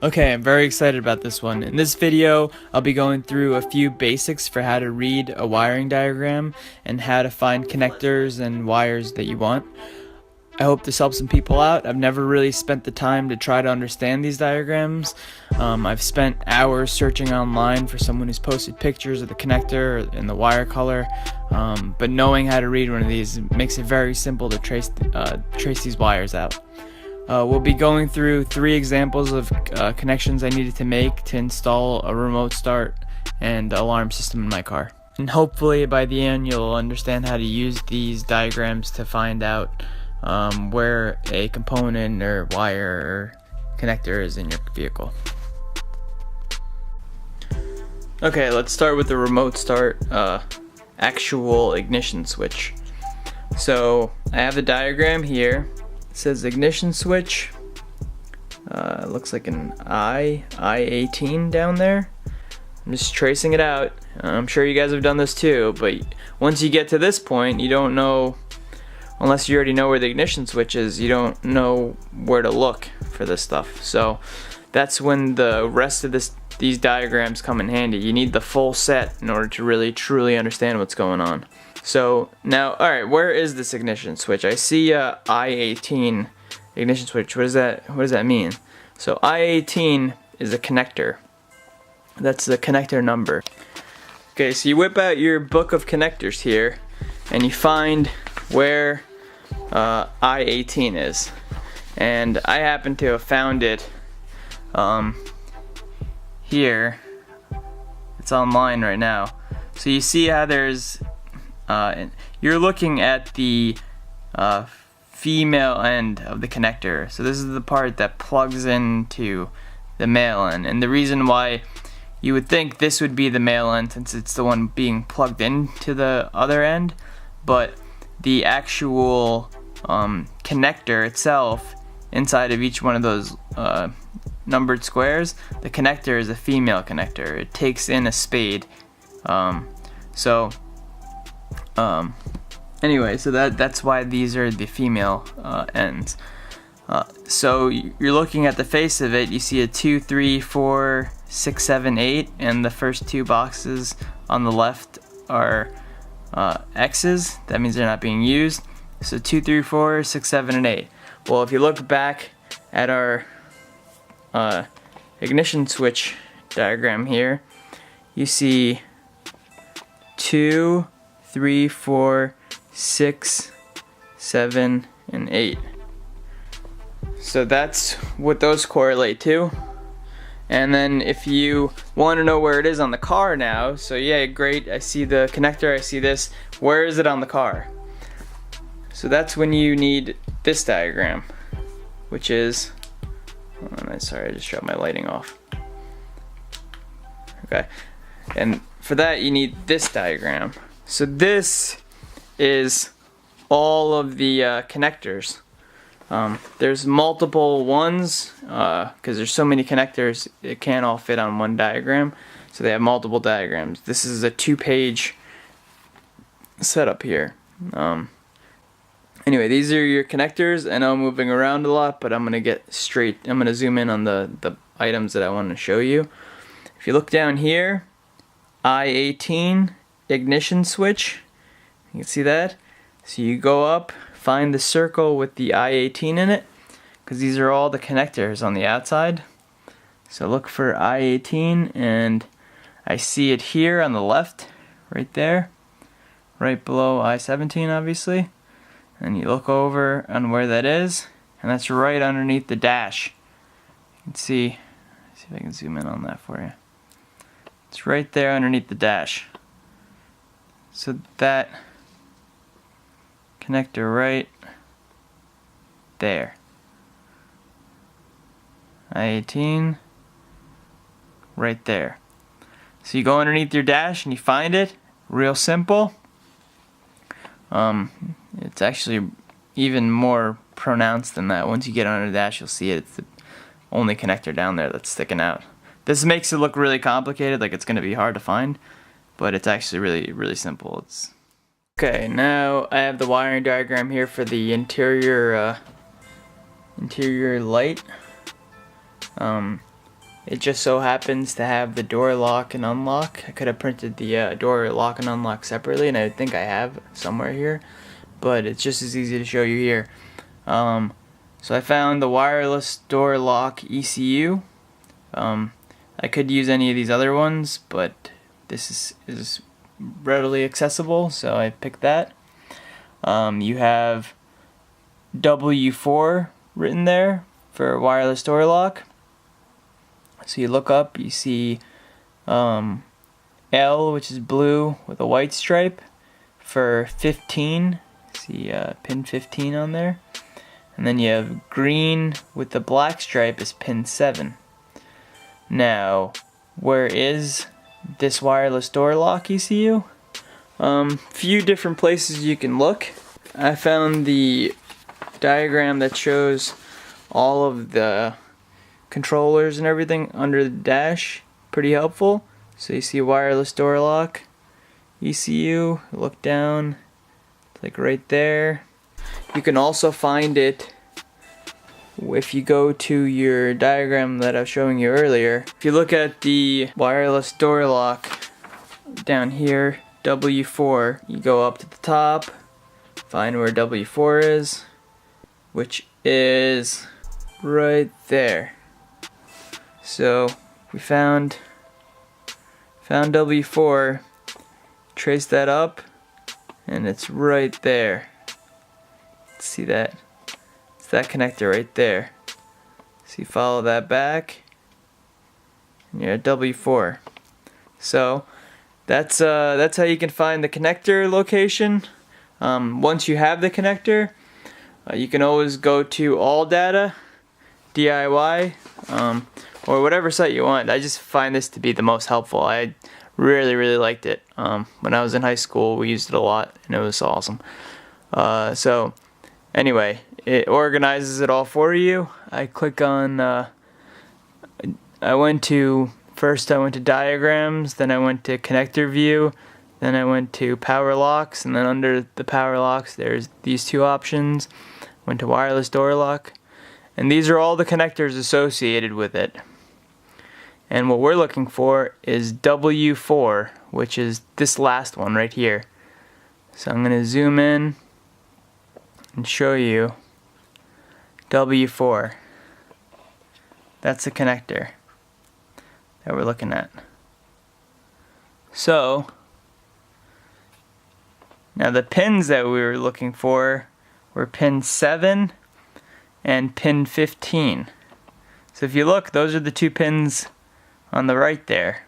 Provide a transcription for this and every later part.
Okay, I'm very excited about this one. In this video, I'll be going through a few basics for how to read a wiring diagram and how to find connectors and wires that you want. I hope this helps some people out. I've never really spent the time to try to understand these diagrams. I've spent hours searching online for someone who's posted pictures of the connector and the wire color, but knowing how to read one of these makes it very simple to trace these wires out. We'll be going through 3 examples of connections I needed to make to install a remote start and alarm system in my car. And hopefully by the end you'll understand how to use these diagrams to find out where a component or wire or connector is in your vehicle. Okay, let's start with the remote start actual ignition switch. So I have the diagram here. It says ignition switch. It looks like an I18 down there. I'm just tracing it out. I'm sure you guys have done this too, but once you get to this point, you don't know, unless you already know where the ignition switch is, you don't know where to look for this stuff. So that's when the rest of these diagrams come in handy. You need the full set in order to really truly understand what's going on. So now, alright, where is this ignition switch? I see a I18 ignition switch. What does that mean? So I18 is a connector. That's the connector number. Okay, so you whip out your book of connectors here and you find where I18 is. And I happen to have found it here. It's online right now. So you see how there's you're looking at the female end of the connector. So this is the part that plugs into the male end, and the reason why you would think this would be the male end since it's the one being plugged into the other end, but the actual connector itself, inside of each one of those numbered squares, the connector is a female connector. It takes in a spade. Anyway, so that's why these are the female ends. So you're looking at the face of it, you see a 2, 3, 4, 6, 7, 8, and the first 2 boxes on the left are X's. That means they're not being used. So 2, 3, 4, 6, 7, and 8. Well, if you look back at our ignition switch diagram here, you see 2, 3, 4, 6, 7, and 8. So that's what those correlate to. And then if you want to know where it is on the car now, so yeah, great, I see the connector, I see this. Where is it on the car? So that's when you need this diagram, which is, sorry, I just shut my lighting off. Okay, and for that you need this diagram. So this is all of the connectors. There's multiple ones because there's so many connectors it can't all fit on one diagram, so they have multiple diagrams. This is a 2-page setup here. Anyway, these are your connectors. I know I'm moving around a lot, but I'm gonna zoom in on the items that I want to show you. If you look down here, I18 ignition switch, you can see that. So you go up, find the circle with the I18 in it, because these are all the connectors on the outside. So look for I18, and I see it here on the left, right there, right below I17 obviously. And you look over on where that is, and that's right underneath the dash. You can see if I can zoom in on that for you. It's right there underneath the dash. So that connector right there. I18 right there. So you go underneath your dash and you find it. Real simple. It's actually even more pronounced than that. Once you get under the dash, you'll see it. It's the only connector down there that's sticking out. This makes it look really complicated, like it's going to be hard to find, but it's actually really simple. Okay, now I have the wiring diagram here for the interior light. It just so happens to have the door lock and unlock. I could have printed the door lock and unlock separately, and I think I have somewhere here, but it's just as easy to show you here. So I found the wireless door lock ECU. I could use any of these other ones, but this is readily accessible, so I picked that. You have W4 written there for wireless door lock. So you look up, you see L, which is blue with a white stripe, for 15. See pin 15 on there. And then you have green with the black stripe is pin 7. Now, where is this wireless door lock ECU? Few different places you can look. I found the diagram that shows all of the controllers and everything under the dash, pretty helpful. So you see wireless door lock ECU, look down, it's like right there. You can also find it if you go to your diagram that I was showing you earlier. If you look at the wireless door lock down here, W4, you go up to the top, find where W4 is, which is right there. So we found W4, trace that up, and it's right there. See that? It's that connector right there. So you follow that back, and you're at W4. So that's how you can find the connector location. Once you have the connector, you can always go to All Data, DIY, or whatever site you want. I just find this to be the most helpful. I really liked it. When I was in high school, we used it a lot, and it was awesome. So anyway, it organizes it all for you. I click on, I went to diagrams, then I went to connector view, then I went to power locks, and then under the power locks there's these two options. Went to wireless door lock, and these are all the connectors associated with it. And what we're looking for is W4, which is this last one right here. So I'm going to zoom in and show you W4. That's the connector that we're looking at. So now the pins that we were looking for were pin 7 and pin 15. So if you look, those are the two pins on the right there,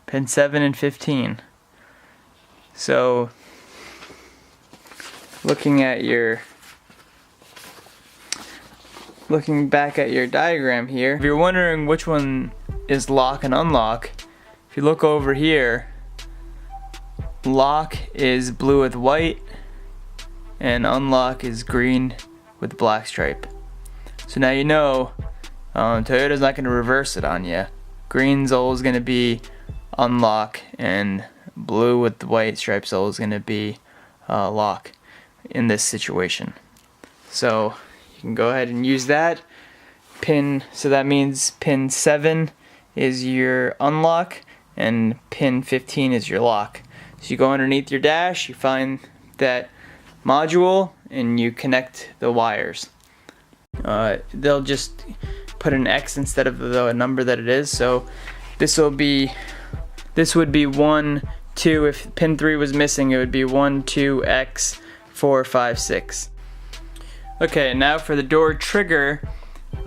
pin 7 and 15. So looking back at your diagram here, if you're wondering which one is lock and unlock, if you look over here, lock is blue with white and unlock is green with black stripe. So now you know Toyota's not going to reverse it on you. Green's always going to be unlock, and blue with the white stripes always going to be lock in this situation. So you can go ahead and use that pin. So that means pin 7 is your unlock and pin 15 is your lock. So you go underneath your dash, you find that module, and you connect the wires. They'll just put an X instead of the number that it is. So this would be 1, 2. If pin 3 was missing, it would be 1, 2, X, 4, 5, 6. Okay, now for the door trigger.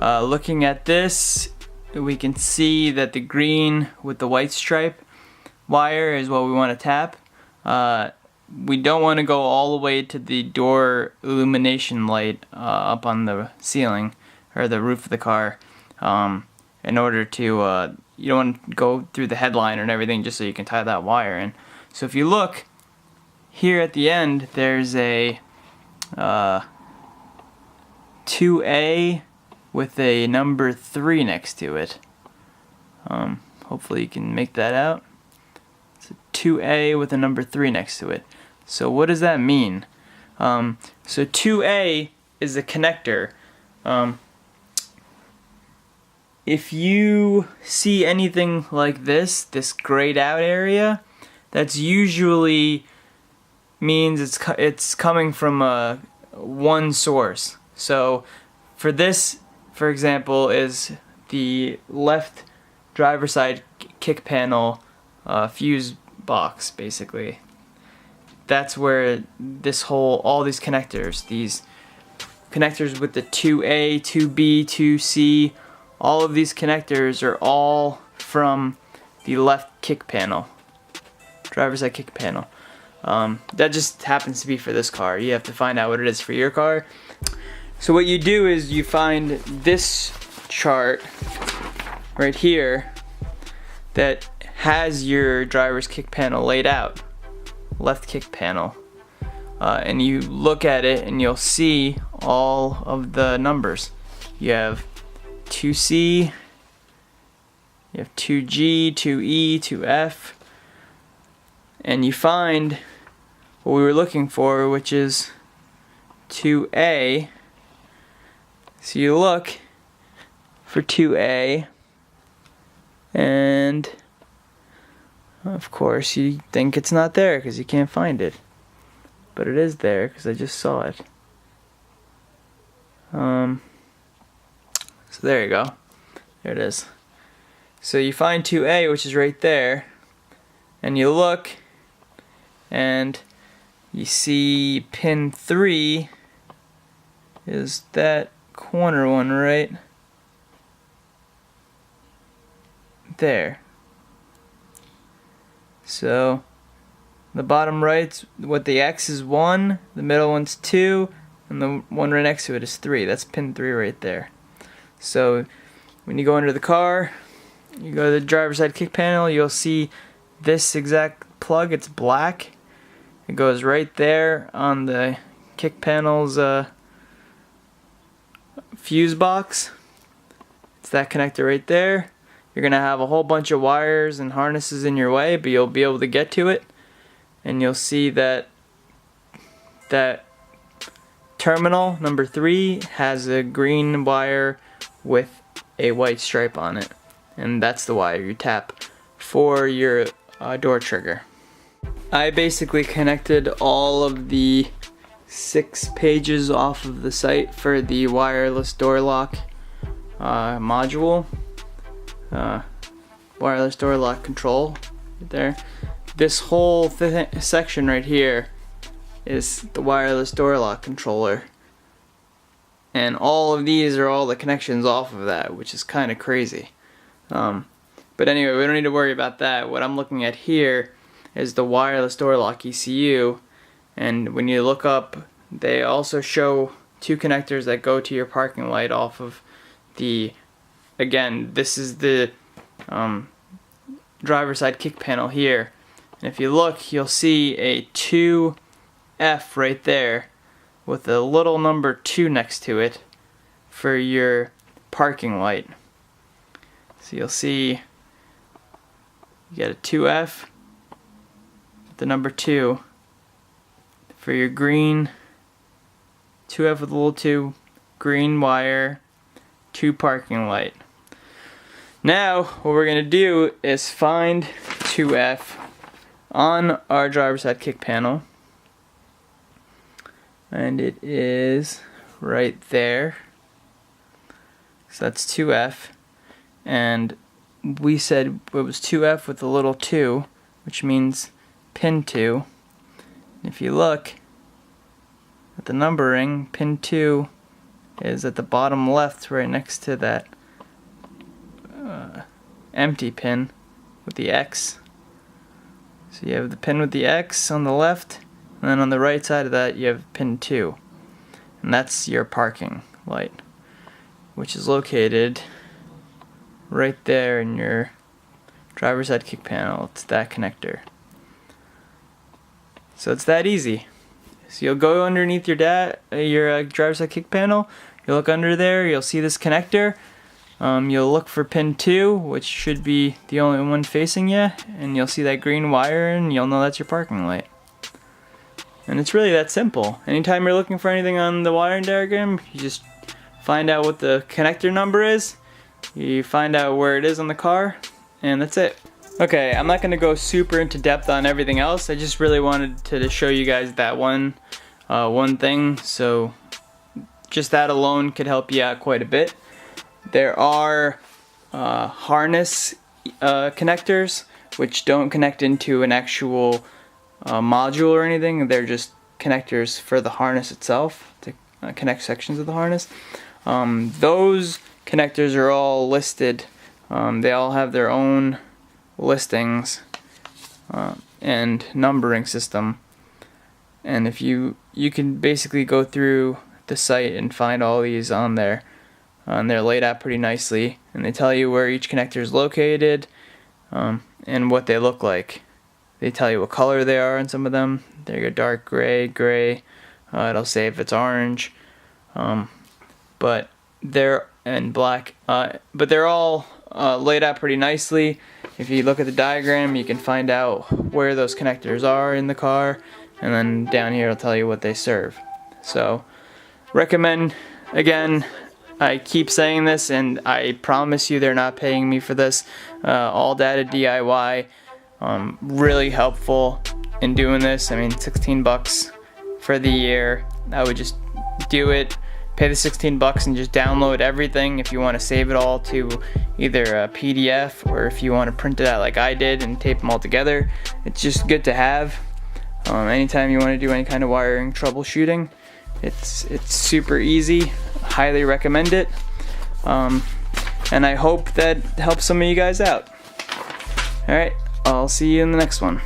Looking at this, we can see that the green with the white stripe wire is what we want to tap. We don't want to go all the way to the door illumination light up on the ceiling or the roof of the car, in order to, you don't want to go through the headliner and everything just so you can tie that wire in. So if you look here at the end, there's a 2A with a number 3 next to it. Hopefully you can make that out. It's a 2A with a number 3 next to it. So what does that mean? So 2A is the connector. if you see anything like this grayed out area, that's usually means it's coming from one source. So for this, for example, is the left driver's side kick panel fuse box, basically. That's where all these connectors with the 2A, 2B, 2C, all of these connectors are all from the left kick panel, driver's side kick panel. That just happens to be for this car. You have to find out what it is for your car. So what you do is you find this chart right here that has your driver's kick panel laid out, left kick panel, and you look at it and you'll see all of the numbers. You have 2C, you have 2G, 2E, 2F, and you find what we were looking for, which is 2A. So you look for 2A, and of course you think it's not there because you can't find it, but it is there because I just saw it. So there you go, there it is. So you find 2A, which is right there, and you look and you see pin 3 is that corner one right there. So the bottom right's what the X is 1, the middle one's 2, and the one right next to it is 3. That's pin 3 right there. So when you go under the car, you go to the driver's side kick panel, you'll see this exact plug. It's black. It goes right there on the kick panel's fuse box. It's that connector right there. You're gonna have a whole bunch of wires and harnesses in your way, but you'll be able to get to it, and you'll see that terminal number 3 has a green wire with a white stripe on it, and that's the wire you tap for your door trigger. I basically connected all of the 6 pages off of the site for the wireless door lock module, wireless door lock control right there. This whole section right here is the wireless door lock controller, and all of these are all the connections off of that, which is kind of crazy. But anyway, we don't need to worry about that. What I'm looking at here is the wireless door lock ECU, and when you look up, they also show 2 connectors that go to your parking light off of the, again, this is the driver's side kick panel here, and if you look, you'll see a 2F right there with a little number 2 next to it for your parking light. So you'll see you get a 2F, the number 2 for your green, 2F with a little 2, green wire, 2 parking light. Now what we're going to do is find 2F on our driver's side kick panel, and it is right there. So that's 2F, and we said it was 2F with a little 2, which means pin 2. If you look at the numbering, pin 2 is at the bottom left, right next to that empty pin with the X. So you have the pin with the X on the left, and then on the right side of that you have pin 2, and that's your parking light, which is located right there in your driver's side kick panel. It's that connector. So it's that easy. So you'll go underneath your driver's side kick panel, you'll look under there, you'll see this connector. You'll look for pin 2, which should be the only one facing you, and you'll see that green wire, and you'll know that's your parking light. And it's really that simple. Anytime you're looking for anything on the wiring diagram, you just find out what the connector number is, You find out where it is on the car, and that's it. Okay, I'm not going to go super into depth on everything else. I just really wanted to show you guys that one thing, so just that alone could help you out quite a bit. There are harness connectors which don't connect into an actual module or anything. They're just connectors for the harness itself to connect sections of the harness. Those connectors are all listed. They all have their own listings and numbering system, and if you can basically go through the site and find all these on there, and they're laid out pretty nicely, and they tell you where each connector is located and what they look like. They tell you what color they are on some of them. They're dark gray, it'll say if it's orange, but they're and black, but they're all laid out pretty nicely. If you look at the diagram, you can find out where those connectors are in the car, and then down here it'll tell you what they serve. So recommend, again, I keep saying this and I promise you they're not paying me for this, all data DIY, really helpful in doing this. I mean, 16 bucks for the year. I would just do it, pay the 16 bucks and just download everything if you want to save it all to either a PDF or if you want to print it out like I did and tape them all together. It's just good to have. Anytime you want to do any kind of wiring troubleshooting, it's super easy. Highly recommend it. And I hope that helps some of you guys out. Alright, I'll see you in the next one.